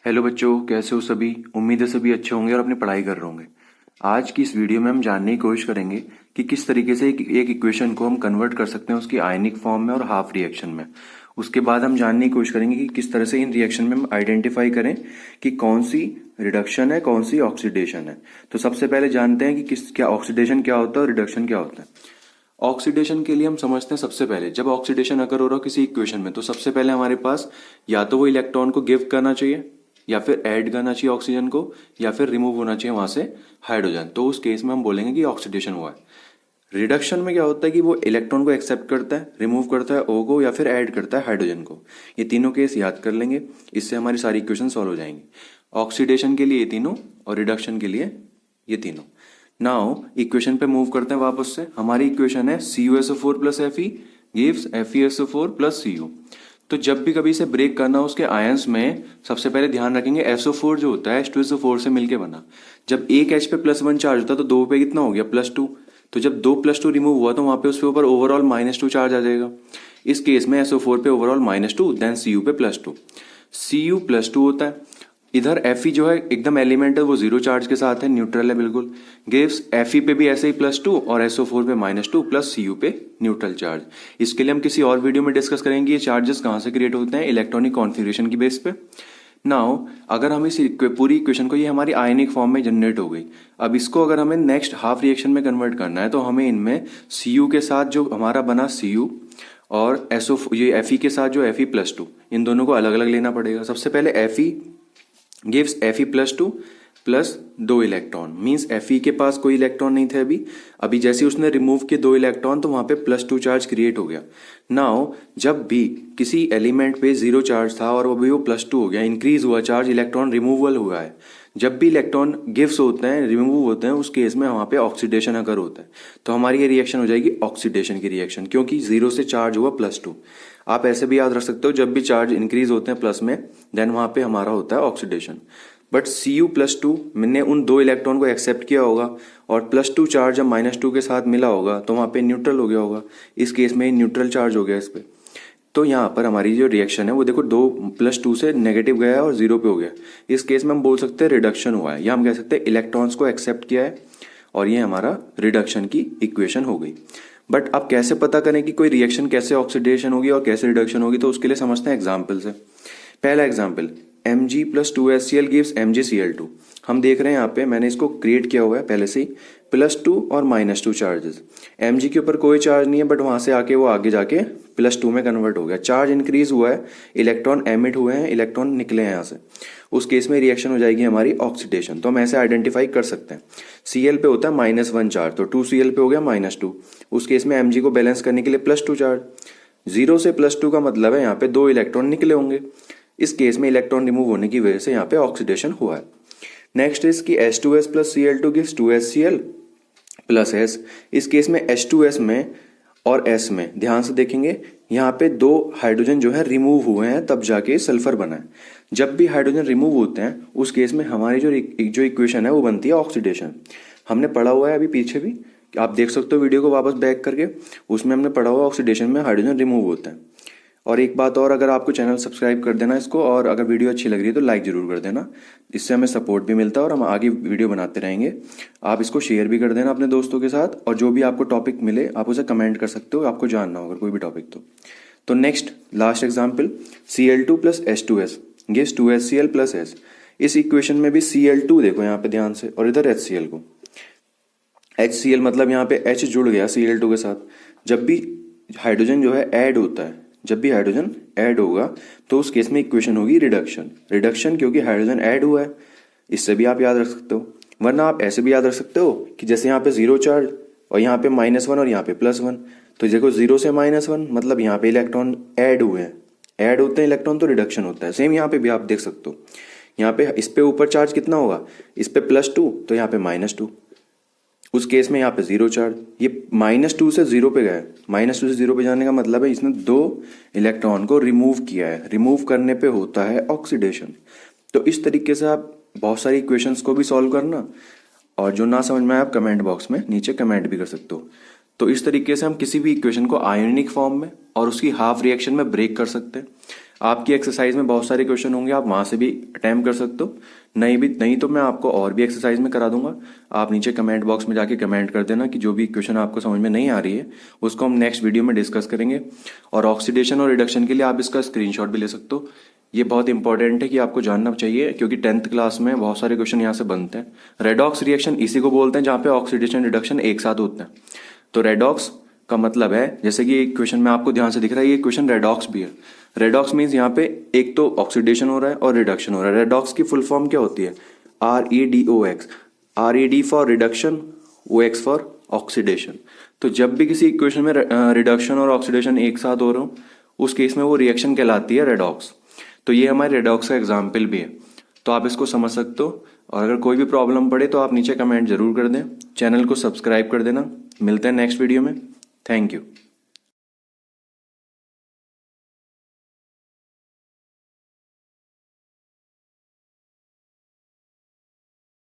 Hello बच्चों, कैसे हो सभी। उम्मीद है सभी अच्छे होंगे और अपनी पढ़ाई कर रहे होंगे। आज की इस वीडियो में हम जानने की कोशिश करेंगे कि किस तरीके से एक इक्वेशन को हम कन्वर्ट कर सकते हैं उसकी आयनिक फॉर्म में और हाफ रिएक्शन में। उसके बाद हम जानने की कोशिश करेंगे कि किस तरह से इन रिएक्शन में हम आइडेंटिफाई करें कि कौन सी रिडक्शन है, कौन सी ऑक्सीडेशन है। तो सबसे पहले जानते हैं कि क्या ऑक्सीडेशन क्या होता है और रिडक्शन क्या होता है। ऑक्सीडेशन के लिए हम समझते हैं सबसे पहले जब ऑक्सीडेशन अगर हो रहा हो किसी इक्वेशन में, तो सबसे पहले हमारे पास या तो वो इलेक्ट्रॉन को गिव करना चाहिए, या फिर ऐड करना चाहिए ऑक्सीजन को, या फिर रिमूव होना चाहिए वहां से हाइड्रोजन। तो उस केस में हम बोलेंगे कि ऑक्सीडेशन हुआ है। रिडक्शन में क्या होता है कि वो इलेक्ट्रॉन को एक्सेप्ट करता है, रिमूव करता है O को, या फिर ऐड करता है हाइड्रोजन को। ये तीनों केस याद कर लेंगे, इससे हमारी सारी इक्वेशन सॉल्व हो जाएंगी। ऑक्सीडेशन के लिए ये तीनों और रिडक्शन के लिए ये तीनों। नाउ इक्वेशन पे मूव करते हैं वापस से। हमारी इक्वेशन है CuSO4 plus Fe gives FeSO4 plus Cu। तो जब भी कभी इसे ब्रेक करना हो उसके आयंस में, सबसे पहले ध्यान रखेंगे SO4 जो होता है H2SO4 से मिलके बना। जब एक H पे +1 चार्ज होता है तो दो पे कितना हो गया +2। तो जब दो +2 रिमूव हुआ तो वहां पे उसके ऊपर ओवरऑल -2 चार्ज आ जाएगा। इस केस में SO4 पे ओवरऑल -2, देन Cu पे +2। Cu +2 होता है। इधर Fe जो है एकदम एलिमेंट है, वो 0 चार्ज के साथ है, न्यूट्रल है बिल्कुल। गिव्स Fe पे भी ऐसे ही +2 और SO4 पे -2 प्लस Cu पे न्यूट्रल चार्ज। इसके लिए हम किसी और वीडियो में डिस्कस करेंगे ये चार्जेस कहाँ से क्रिएट होते हैं, इलेक्ट्रॉनिक कॉन्फ़िगरेशन की बेस पे। नाउ अगर हम इस पूरी इक्वेशन को, ये हमारी आयनिक फॉर्म में जनरेट हो गई। अब इसको अगर हमें नेक्स्ट हाफ रिएक्शन में कन्वर्ट करना है तो हमें इनमें Cu के साथ जो हमारा बना Cu और ये Fe के साथ जो Fe+2, इन दोनों को अलग अलग लेना पड़ेगा। सबसे पहले Fe gives Fe+2 plus 2 electron, means Fe के पास कोई इलेक्ट्रॉन नहीं थे अभी जैसे उसने रिमूव किए 2 इलेक्ट्रॉन तो वहां पे +2 चार्ज क्रिएट हो गया। नाउ जब भी किसी एलिमेंट पे 0 चार्ज था और अभी वो +2 हो गया, इंक्रीज हुआ चार्ज, इलेक्ट्रॉन रिमूवल हुआ है। जब भी इलेक्ट्रॉन गिव्स होते हैं, रिमूव होते हैं, उस केस में वहां पे ऑक्सीडेशन अगर होता है तो हमारी ये रिएक्शन हो जाएगी ऑक्सीडेशन की रिएक्शन, क्योंकि 0 से चार्ज हुआ +2। आप ऐसे भी याद रख सकते हो, जब भी चार्ज इंक्रीज होते हैं प्लस में, देन वहां पे हमारा होता है ऑक्सीडेशन। बट Cu+2 मैंने उन 2 इलेक्ट्रॉन को एक्सेप्ट किया होगा और +2 चार्ज जब -2 के साथ मिला होगा तो वहां पे न्यूट्रल हो गया होगा। इस केस में न्यूट्रल चार्ज हो गया इस पे। तो यहाँ पर हमारी जो रिएक्शन है वो देखो 2 +2 से नेगेटिव गया है और 0 पे हो गया। इस केस में हम बोल सकते हैं रिडक्शन हुआ है, या हम कह सकते हैं इलेक्ट्रॉन्स को एक्सेप्ट किया है और ये हमारा रिडक्शन की इक्वेशन हो गई। बट अब कैसे पता करें कि कोई रिएक्शन कैसे ऑक्सीडेशन होगी और कैसे रिडक्शन होगी, तो उसके लिए समझते हैं एग्जाम्पल से। पहला एग्जाम्पल, Mg+2HCl गिव्स MgCl2। हम देख रहे हैं यहाँ पे, मैंने इसको क्रिएट किया हुआ है पहले से ही, +2 और -2 चार्जेस। Mg के ऊपर कोई चार्ज नहीं है, बट वहां से आके वो आगे जाके +2 में कन्वर्ट हो गया। चार्ज इंक्रीज हुआ है, इलेक्ट्रॉन एमिट हुए हैं, इलेक्ट्रॉन निकले हैं यहाँ से। उस केस में रिएक्शन हो जाएगी हमारी ऑक्सीडेशन। तो हम ऐसे आइडेंटिफाई कर सकते हैं। Cl पे होता है -1 चार्ज, तो 2Cl पे हो गया -2। उस केस में Mg को बैलेंस करने के लिए +2 चार्ज। 0 से +2 का मतलब है यहाँ पे 2 इलेक्ट्रॉन निकले होंगे। इस केस में इलेक्ट्रॉन रिमूव होने की वजह से यहाँ पे ऑक्सीडेशन हुआ है। नेक्स्ट इज की H2S plus Cl2 gives 2HCl plus S। इस केस में H2S में और S में ध्यान से देखेंगे, यहाँ पे 2 हाइड्रोजन जो है रिमूव हुए हैं, तब जाके सल्फर बना है। जब भी हाइड्रोजन रिमूव होते हैं उस केस में हमारी जो इक्वेशन है वो बनती है ऑक्सीडेशन। हमने पढ़ा हुआ है अभी पीछे भी, आप देख सकते हो वीडियो को वापस बैक करके, उसमें हमने पढ़ा हुआ ऑक्सीडेशन में हाइड्रोजन रिमूव होता है। और एक बात और, अगर आपको चैनल सब्सक्राइब कर देना इसको, और अगर वीडियो अच्छी लग रही है तो लाइक जरूर कर देना, इससे हमें सपोर्ट भी मिलता है और हम आगे वीडियो बनाते रहेंगे। आप इसको शेयर भी कर देना अपने दोस्तों के साथ, और जो भी आपको टॉपिक मिले आप उसे कमेंट कर सकते हो, आपको जानना होगा कोई भी टॉपिक तो next last example, Cl2 plus H2S gives 2HCl plus S। इस इक्वेशन में भी Cl2 देखो यहाँ पे ध्यान से, और इधर HCl को, HCl मतलब यहाँ पे H जुड़ गया Cl2 के साथ। जब भी हाइड्रोजन जो है ऐड होता है, जब भी हाइड्रोजन ऐड होगा तो उस केस में इक्वेशन होगी रिडक्शन। रिडक्शन क्योंकि हाइड्रोजन ऐड हुआ है, इससे भी आप याद रख सकते हो। वरना आप ऐसे भी याद रख सकते हो कि जैसे यहाँ पे 0 चार्ज और यहाँ पे -1 और यहाँ पे +1, तो देखो 0 से -1 मतलब यहाँ पे इलेक्ट्रॉन ऐड हुए हैं, ऐड होते हैं इलेक्ट्रॉन तो रिडक्शन होता है। सेम यहाँ पे भी आप देख सकते हो, यहाँ पे इस पे ऊपर चार्ज कितना होगा, इस पे +2 तो यहाँ पे -2, उस केस में यहाँ पे 0 चार्ज। ये -2 से 0 पे गए, -2 से 0 पे जाने का मतलब है इसने 2 इलेक्ट्रॉन को रिमूव किया है। रिमूव करने पे होता है ऑक्सीडेशन। तो इस तरीके से आप बहुत सारी इक्वेशंस को भी सॉल्व करना, और जो ना समझ में आए आप कमेंट बॉक्स में नीचे कमेंट भी कर सकते हो। तो इस तरीके से हम किसी भी इक्वेशन को आयोनिक फॉर्म में और उसकी हाफ रिएक्शन में ब्रेक कर सकते हैं। आपकी एक्सरसाइज में बहुत सारे क्वेश्चन होंगे, आप वहां से भी अटैम्प्ट कर सकते हो। नहीं तो मैं आपको और भी एक्सरसाइज में करा दूंगा। आप नीचे कमेंट बॉक्स में जाके कमेंट कर देना कि जो भी क्वेश्चन आपको समझ में नहीं आ रही है उसको हम नेक्स्ट वीडियो में डिस्कस करेंगे। और ऑक्सीडेशन और रिडक्शन के लिए आप इसका स्क्रीनशॉट भी ले सकते हो। ये बहुत इंपॉर्टेंट है कि आपको जानना चाहिए, क्योंकि 10th क्लास में बहुत सारे क्वेश्चन यहाँ से बनते हैं। रेडॉक्स रिएक्शन इसी को बोलते हैं जहाँ पे ऑक्सीडेशन रिडक्शन एक साथ होते हैं। तो रेडॉक्स का मतलब है, जैसे कि एक क्वेश्चन में आपको ध्यान से दिख रहा है, ये क्वेश्चन रेडॉक्स भी है। रेडॉक्स मीन्स यहाँ पे एक तो ऑक्सीडेशन हो रहा है और रिडक्शन हो रहा है। रेडॉक्स की फुल फॉर्म क्या होती है? REDOX। RED for reduction, OX for oxidation. तो जब भी किसी इक्वेशन में रिडक्शन और ऑक्सीडेशन एक साथ हो रहा हो, उस केस में वो रिएक्शन कहलाती है रेडॉक्स। तो ये हमारे रेडॉक्स का एग्जाम्पल भी है। तो आप इसको समझ सकते हो। और अगर कोई भी प्रॉब्लम पड़े तो आप नीचे कमेंट जरूर कर दें। चैनल को सब्सक्राइब कर देना। मिलते हैं नेक्स्ट वीडियो में। Thank you.